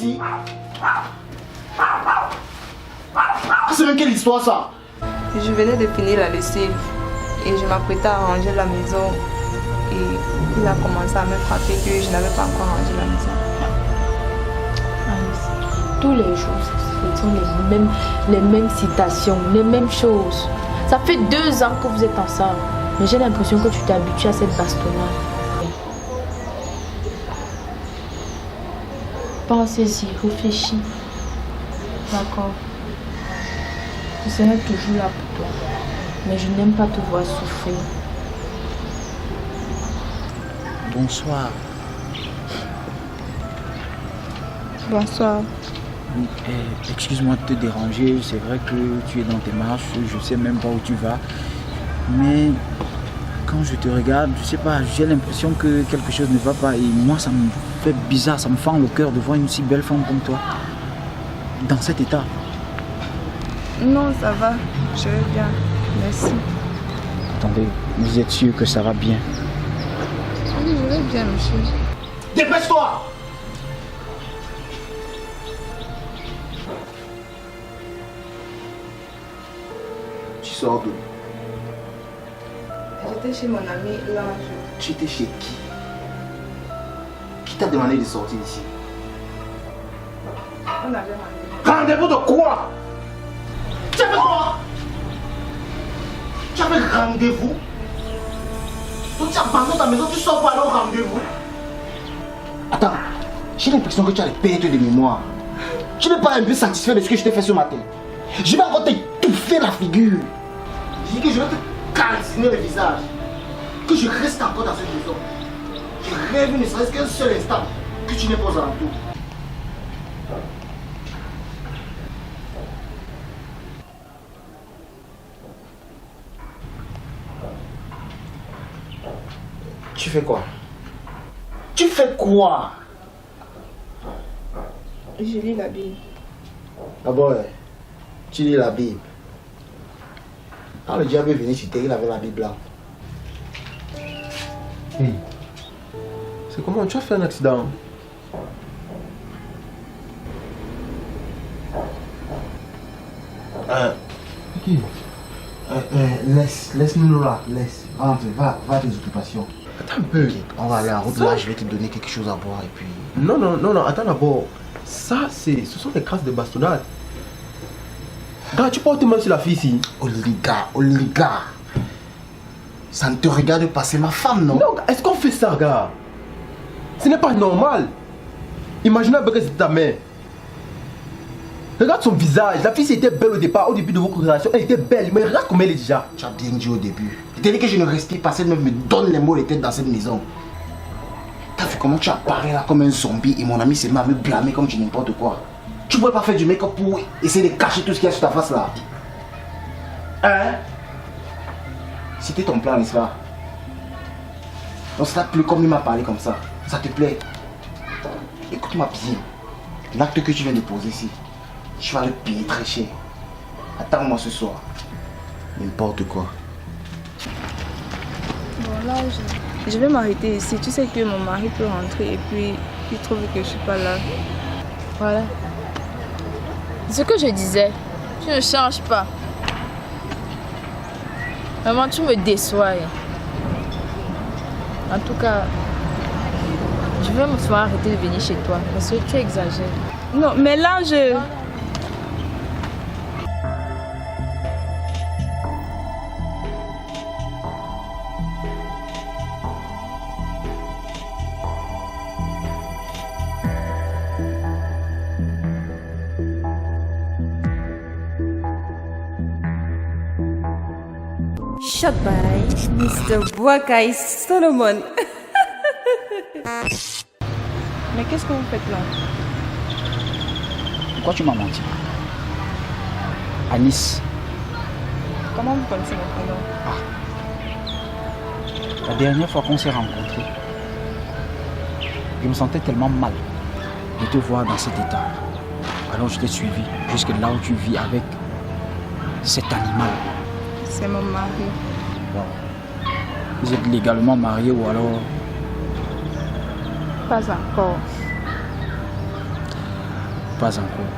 ici? C'est même quelle histoire ça? Je venais de finir la lessive et je m'apprêtais à ranger la maison et il a commencé à me frapper que je n'avais pas encore rangé la maison. Alice, tous les jours, ce sont les mêmes citations, les mêmes choses. Ça fait 2 ans que vous êtes ensemble, mais j'ai l'impression que tu t'es habitué à cette bastonnade. Pensez-y, réfléchis. D'accord. Je serai toujours là pour toi, mais je n'aime pas te voir souffrir. Bonsoir. Bonsoir. Oui, excuse-moi de te déranger, c'est vrai que tu es dans tes marches, je sais même pas où tu vas. Mais quand je te regarde, je sais pas, j'ai l'impression que quelque chose ne va pas et moi ça me fait bizarre, ça me fend le cœur de voir une si belle femme comme toi dans cet état. Non, ça va. Je vais bien. Merci. Attendez, vous êtes sûr que ça va bien? Oui, je vais bien, monsieur. Dépêche-toi! Tu sors d'où? J'étais chez mon ami Lange. Tu étais chez qui? Qui t'a demandé de sortir ici? On avait rendez-vous. Rendez-vous de quoi? Tu as fait quoi? Tu avais rendez-vous? Donc tu abandonnes ta maison, tu sors pour aller au rendez-vous? Attends, j'ai l'impression que tu as des pertes de mémoire. Tu n'es pas un peu satisfait de ce que je t'ai fait ce matin. Je vais encore t'étouffer la figure. Je dis que je vais te calciner le visage. Que je reste encore dans cette maison. Je rêve ne serait-ce qu'un seul instant que tu n'es pas aux alentours. Tu fais quoi? Tu fais quoi? Je lis la Bible. D'abord, tu lis la Bible. Quand le diable est venu sur terre, il avait la Bible là. Hey. C'est comment? Tu as fait un accident? Ok. Laisse-nous là, laisse. Entre, va à tes occupations. Attends un peu. On va aller en route là, je vais te donner quelque chose à boire et puis... Non, attends d'abord. Ça, ce sont des crasses de bastonnade. Gars, tu portes main sur la fille ici. Oliga. Ça ne te regarde pas, c'est ma femme, non? Non, est-ce qu'on fait ça, gars? Ce n'est pas normal. Imagine un peu que c'est ta mère. Regarde son visage. La fille était belle au départ, au début de votre relation. Elle était belle, mais regarde comment elle est déjà. Tu as bien dit au début. Je t'ai dit que je ne respire pas, cette meuf me donne les mots de tête dans cette maison. T'as vu comment tu apparais là comme un zombie et mon ami s'est mis à me blâmer comme tu n'importe quoi. Tu pourrais pas faire du make-up pour essayer de cacher tout ce qu'il y a sur ta face là. Hein? C'était ton plan, n'est-ce pas? Donc ça t'a plu comme il m'a parlé comme ça. Ça te plaît? Écoute-moi bien. L'acte que tu viens de poser ici, tu vas le payer très cher. Attends-moi ce soir. N'importe quoi. Bon, là, je vais m'arrêter ici. Tu sais que mon mari peut rentrer et puis il trouve que je suis pas là. Voilà. Ce que je disais, tu ne changes pas. Vraiment, tu me déçois. En tout cas, je vais me faire arrêter de venir chez toi parce que tu exagères. Non, mais là, je... Shot by Mr. Boakai Solomon. Mais qu'est-ce que vous faites là? Pourquoi tu m'as menti? À Nice. Comment vous connaissez mon prénom? La dernière fois qu'on s'est rencontrés, je me sentais tellement mal de te voir dans cet état. Alors je t'ai suivi jusque là où tu vis avec cet animal. C'est mon mari. Wow. Vous êtes légalement mariés ou alors... Pas encore. pas encore.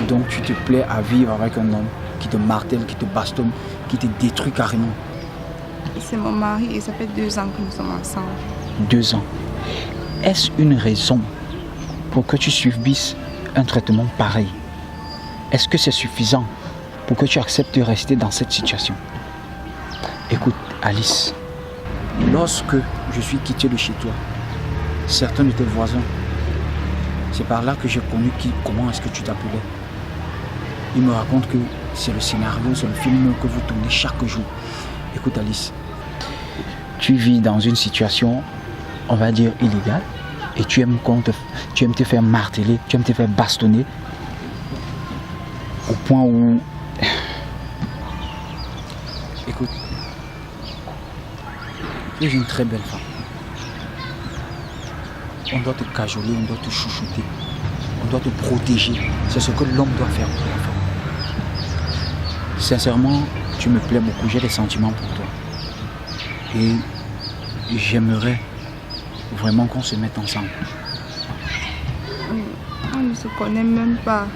Donc tu te plais à vivre avec un homme qui te martèle, qui te bastonne, qui te détruit carrément. C'est mon mari et ça fait 2 ans que nous sommes ensemble. 2 ans. Est-ce une raison pour que tu subisses un traitement pareil? Est-ce que c'est suffisant pour que tu acceptes de rester dans cette situation? Écoute, Alice, lorsque je suis quitté de chez toi, certains de tes voisins, c'est par là que j'ai connu comment est-ce que tu t'appelais. Ils me racontent que c'est le scénario, c'est le film que vous tournez chaque jour. Écoute Alice, tu vis dans une situation, on va dire, illégale, et tu aimes te faire marteler, tu aimes te faire bastonner, au point où... Écoute, tu es une très belle femme. On doit te cajoler, on doit te chouchouter, on doit te protéger. C'est ce que l'homme doit faire pour la femme. Sincèrement, tu me plais beaucoup, j'ai des sentiments pour toi. Et j'aimerais vraiment qu'on se mette ensemble. On ne se connaît même pas.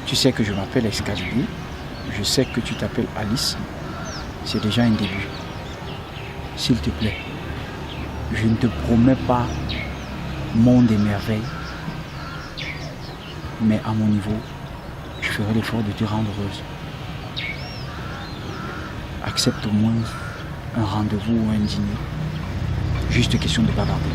Tu sais que je m'appelle Excalibur, je sais que tu t'appelles Alice. C'est déjà un début. S'il te plaît, je ne te promets pas monde et merveille, mais à mon niveau, je ferai l'effort de te rendre heureuse. Accepte au moins un rendez-vous ou un dîner. Juste question de bavarder.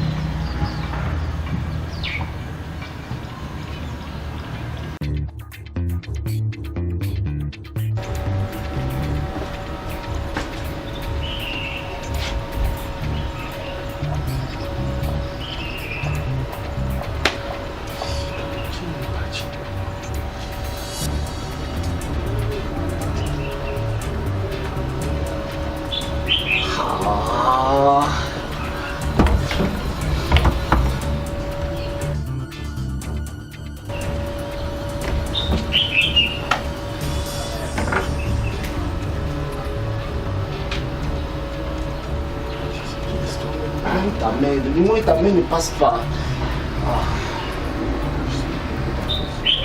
Le numéro de ta main ne passe pas.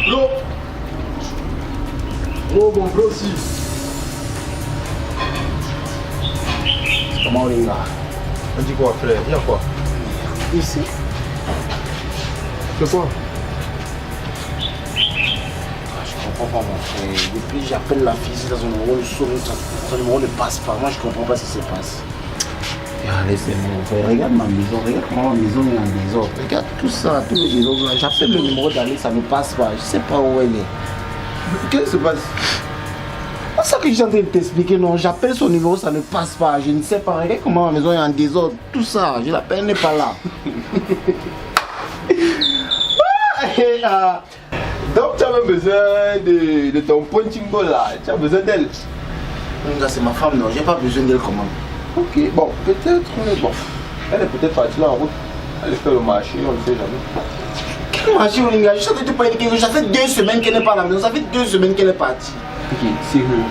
Bro. Oh mon bro aussi. Comment on est là? On dit quoi frère? Il y a quoi? Ici? C'est quoi? Je comprends pas mon frère. Depuis j'appelle la fille, dans son numéro, son numéro ne passe pas. Moi je comprends pas ce qui se passe. Laissez-moi frère, regarde ma maison, regarde comment ma maison est en désordre. Regarde tout ça, tous les désordres. J'appelle le numéro d'Alice, ça ne passe pas. Je sais pas où elle est. Qu'est-ce qui se passe? C'est ça que je suis en train de t'expliquer, non. J'appelle son numéro, ça ne passe pas. Je ne sais pas. Regarde comment ma maison est en désordre. Tout ça, je l'appelle, elle n'est pas là. Donc tu as même besoin de ton pointingo là. Tu as besoin d'elle. C'est ma femme, non. J'ai pas besoin d'elle comment. Ok, bon, peut-être, bon, elle est peut-être partie là en route. Elle fait le marché, on ne sait jamais. Quel marché, Olinga? Je suis en train de te parler de quelque chose. Ça fait 2 semaines qu'elle n'est pas à la maison. Ça fait 2 semaines qu'elle est partie. Ok, sérieux.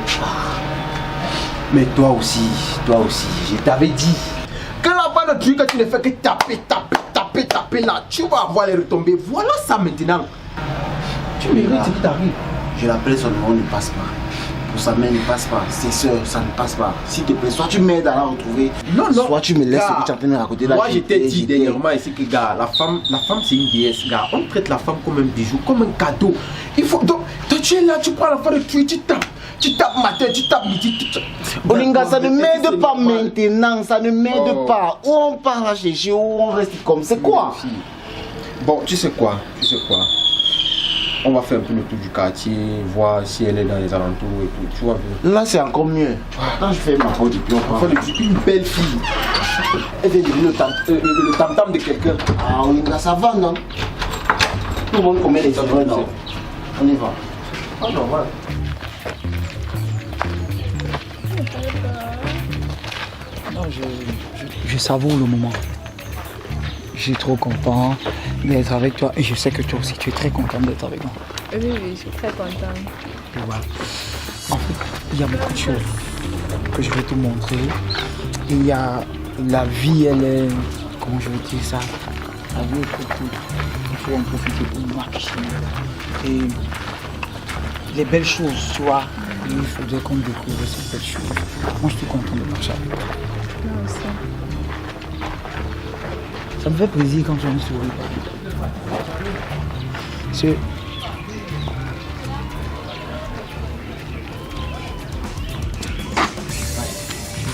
Mais toi aussi, je t'avais dit. Que là-bas, le truc que tu ne fais que taper là, tu vas avoir les retombées. Voilà ça maintenant. Tu mérites ce qui t'arrive. Je l'appelle, son numéro ne passe pas. Pour sa main ne passe pas. Ses soeurs, ça ne passe pas. S'il te plaît, soit tu m'aides à la retrouver. Non. Soit tu me laisses ce que tu es en train de raconter là. Moi, je t'ai dit dernièrement ici que, gars, la femme c'est une déesse, gars. On traite la femme comme un bijou, comme un cadeau. Il faut. Donc, tu es là, tu prends la femme de tu tapes. Tu tapes matin, tu tapes midi. Olinga, ça ne m'aide pas maintenant. Ça ne m'aide pas. Où on part à chercher, où on reste comme. C'est quoi? Bon, tu sais quoi? On va faire un peu le tour du quartier, voir si elle est dans les alentours et tout, tu vois. Là c'est encore mieux. Quand je fais ma route et puis on enfin, une belle fille. Elle vient de devenir le tam-tam de quelqu'un. Ah oui, là ça va non? Tout le monde commet les erreurs, non? On y va. Ah normal. Non, je savoure le moment. Je suis trop content d'être avec toi et je sais que toi aussi tu es très content d'être avec moi. Oui, je suis très contente. Et voilà. En fait, il y a beaucoup de choses que je vais te montrer. Il y a la vie, elle est, comment je vais dire ça, la vie est trop cool. Il faut en profiter pour marquer chez nous. Et les belles choses, tu vois, il faudrait qu'on découvre ces belles choses. Moi, je suis content de marcher avec toi. Moi aussi. Ça me fait plaisir quand tu me souris. C'est...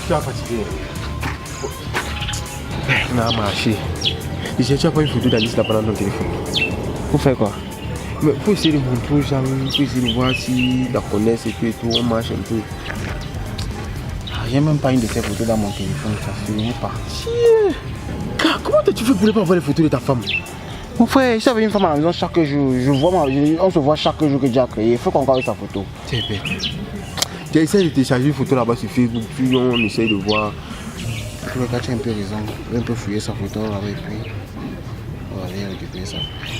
Je suis fatigué. On a marché. Et si tu as pas une photo d'Alice là pendant ton téléphone. Pour faire quoi? Mais faut essayer de montrer aux gens, faut essayer de voir s'ils la connaissent et tout, on marche un peu. J'ai même pas une de ces photos dans mon téléphone, ça finit pas. Car, comment tu fais pour ne pas voir les photos de ta femme? Mon frère, si j'avais une femme à la maison chaque jour, on se voit chaque jour que j'ai créé, il faut qu'on garde sa photo. C'est bête. Tu essaies de télécharger une photo là-bas sur Facebook, puis on essaye de voir. Le gars, tu as un peu raison, on peut fouiller sa photo là-bas et puis on va aller récupérer ça.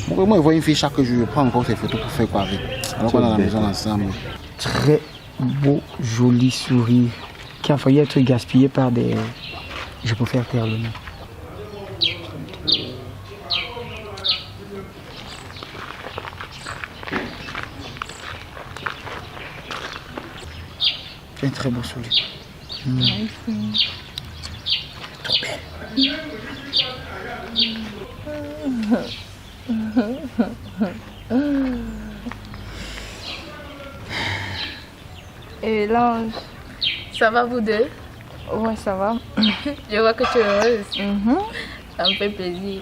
Moi, je vois une fille chaque jour, je prends encore ses photos pour faire quoi avec. Alors qu'on est à la maison ensemble. Très beau, joli sourire qui a failli être gaspillé par des... Je préfère taire le nom. C'est un très beau sourire. Trop belle. Et l'ange, Ça va vous deux? ouais, ça va. Je vois que tu es heureuse. Mhm. Ça me fait plaisir.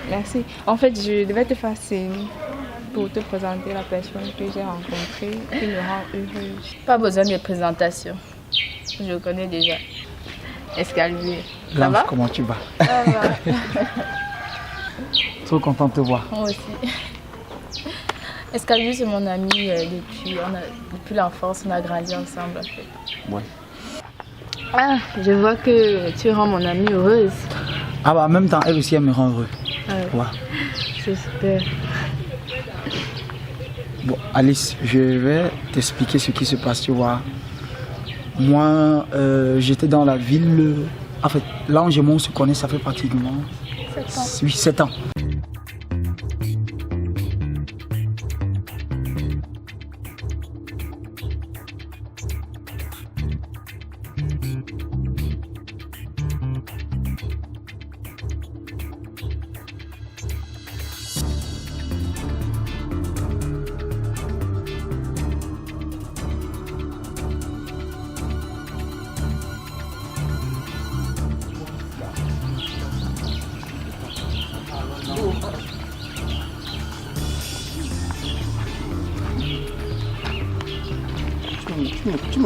Merci. En fait, je devais te faire signe pour te présenter la personne que j'ai rencontrée qui me rend heureuse. Pas besoin de présentation. Je connais déjà. Escalier. Ça Lange, va? comment tu vas? Ça va. Trop content de te voir. Moi aussi. Escalier, c'est mon ami depuis l'enfance. On a grandi ensemble en fait. Ouais. Ah, je vois que tu rends mon amie heureuse. Ah bah en même temps, elle aussi, elle me rend heureux. Ouais. Ouais. C'est super. Bon, Alice, je vais t'expliquer ce qui se passe, tu vois. Moi, j'étais dans la ville. En fait, Lange et moi, on se connaît, ça fait pratiquement 7 ans. Tu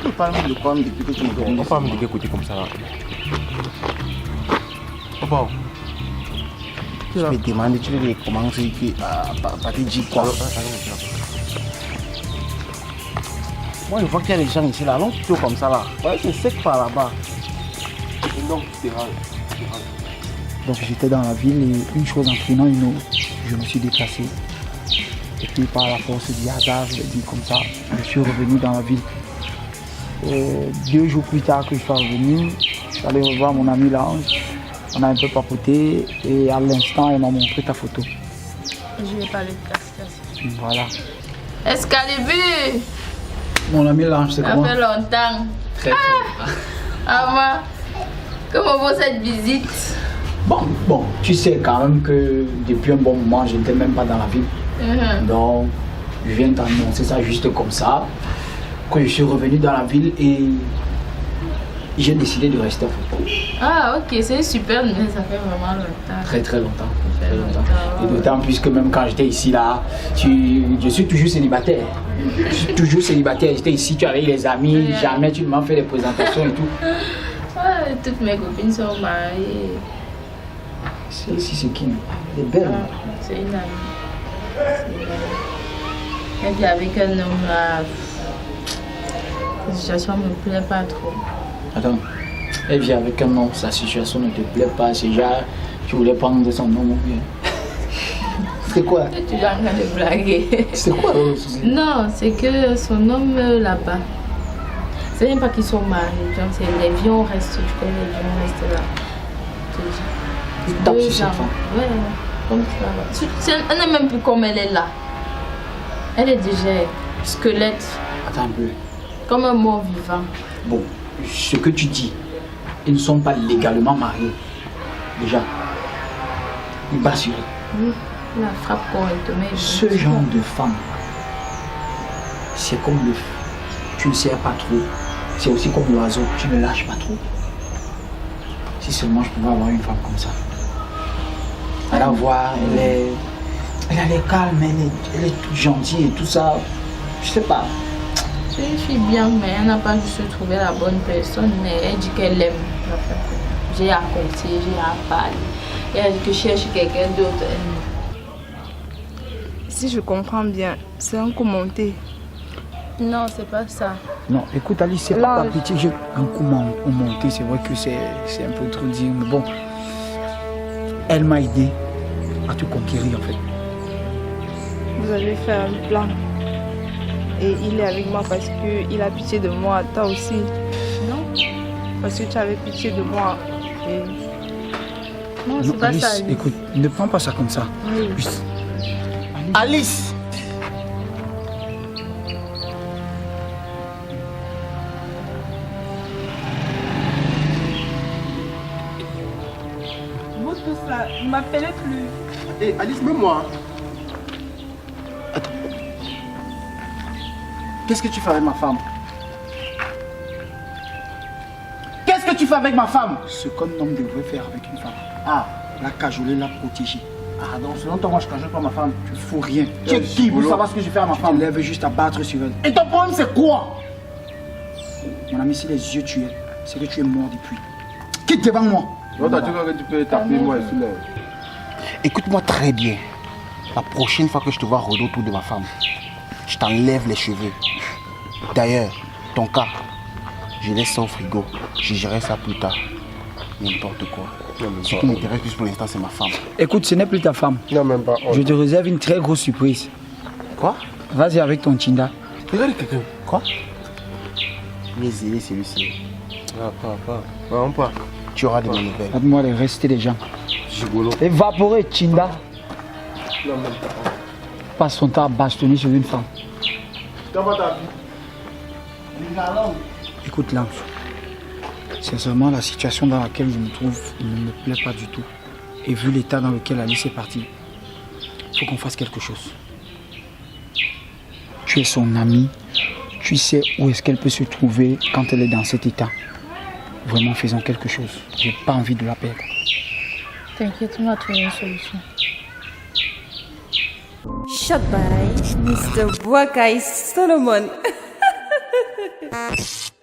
me parles de quoi depuis que tu me On donnes va pas me dire côté comme ça là. Papa. Tu me demandes, tu veux commencer à te dire quoi? Moi, je vois qu'il y a des gens ici là, non, plutôt comme ça là. Ouais, c'est sec par là-bas. Non, c'est rare. Donc j'étais dans la ville et une chose entraînant une autre, je me suis déplacé. Et puis par la force du hasard, je l'ai dit comme ça, je suis revenu dans la ville. Et 2 jours plus tard que je suis revenu, je suis allé revoir mon ami Lange. On a un peu papoté et à l'instant, elle m'a montré ta photo. Je vais parler de ta situation. Voilà. Excalibur! Mon ami Lange, c'est Ça comment? fait longtemps. Très bien. Ama, comment va cette visite? Bon, tu sais quand même que depuis un bon moment, je n'étais même pas dans la ville. Donc, je viens t'annoncer ça juste comme ça. Quand je suis revenu dans la ville et j'ai décidé de rester en fait. Ah, ok, c'est super, mais ça fait vraiment longtemps. Très très longtemps. Très Très longtemps. longtemps. Et d'autant plus que même quand j'étais ici là, je suis toujours célibataire. Je suis toujours célibataire. J'étais ici, tu avais les amis, jamais tu m'as fait des présentations et tout. Ah, toutes mes copines sont mariées. C'est ici, c'est qui? Elle est belle. Ah, c'est une amie. C'est une amie. Et puis avec un homme là, la situation ne me plaît pas trop. Attends, elle vit avec un homme, sa situation ne te plaît pas, c'est genre, tu voulais prendre son nom ou bien? C'est quoi? Tu es en train de blaguer. C'est quoi? Non, c'est que son homme là-bas. C'est même pas qu'ils sont mariés, genre c'est les vieux restent, tu connais les vieux restent là. Je te dis. Il tape 2 sur cette ans. femme. Ouais, comme ça. Elle n'est même plus comme elle est là. Elle est déjà squelette, Attends un peu. comme un mort vivant. Bon, ce que tu dis, ils ne sont pas légalement mariés. Déjà, il va assurer. Oui, il la frappe correctement. Ce genre de femme, c'est comme l'œuf. Tu ne serres pas trop. C'est aussi comme l'oiseau, tu ne lâches pas trop. Si seulement je pouvais avoir une femme comme ça. À la voir, elle a l'air calme, elle est toute gentille et tout ça. Je sais pas. C'est une fille bien, mais elle n'a pas juste trouvé la bonne personne, mais elle dit qu'elle aime. J'ai à compter, j'ai à parler. Et elle dit que cherche quelqu'un d'autre. Si je comprends bien, c'est un coup monté. Non, c'est pas ça. Non, écoute Alice, c'est Là, pas par pitié, j'ai un coup monté, c'est vrai que c'est un peu trop dire, mais bon. Elle m'a aidé à te conquérir en fait. Vous avez fait un plan. Et il est avec moi parce qu'il a pitié de moi. Toi aussi. Non, Parce que tu avais pitié de moi. Et non, c'est Non, pas Alice, ça. Alice. écoute, ne prends pas ça comme ça. Oui. Juste- Alice! vous tous là, ne m'appelez plus. Hé, Alice, même moi. Qu'est-ce que tu fais avec ma femme? Qu'est-ce que tu fais avec ma femme? Ce qu'un homme devrait faire avec une femme. Ah, La cajoler, la protéger. ah donc selon toi, moi je cajole pas ma femme. Tu fous rien. Tu es qui pour savoir ce que je fais à ma Tu te femme? lèves juste à battre sur elle. Et ton problème c'est quoi? Mon ami, si les yeux tu es, c'est que tu es mort depuis. Quitte devant moi. Non, t'as dit que tu peux taper moi ici là. Écoute-moi très bien. La prochaine fois que je te vois rôder autour de ma femme, je t'enlève les cheveux. D'ailleurs, ton cas, je laisse ça au frigo. Je gérerai ça plus tard. N'importe quoi. Ce qui m'intéresse plus pour l'instant, c'est ma femme. Écoute, ce n'est plus ta femme. Non, même pas. Je te réserve une très grosse surprise. Quoi? Vas-y avec ton Tinda. Regarde quelqu'un. Quoi? Il est zélé celui-ci. Ah, pas. Vraiment pas. Tu auras de mes nouvelles. Donne-moi les restes des gens. Gigolo. Évaporé, Tinda. Non, même pas. Passe son temps à bastonner sur une femme. Comment t'as vu? Écoute, Lance. Sincèrement, la situation dans laquelle je me trouve ne me plaît pas du tout. Et vu l'état dans lequel Alice est partie, il faut qu'on fasse quelque chose. Tu es son amie. Tu sais où est-ce qu'elle peut se trouver quand elle est dans cet état. Vraiment, faisons quelque chose. J'ai pas envie de la perdre. T'inquiète, on va trouver une solution. Shot by Mr. Boakai Solomon.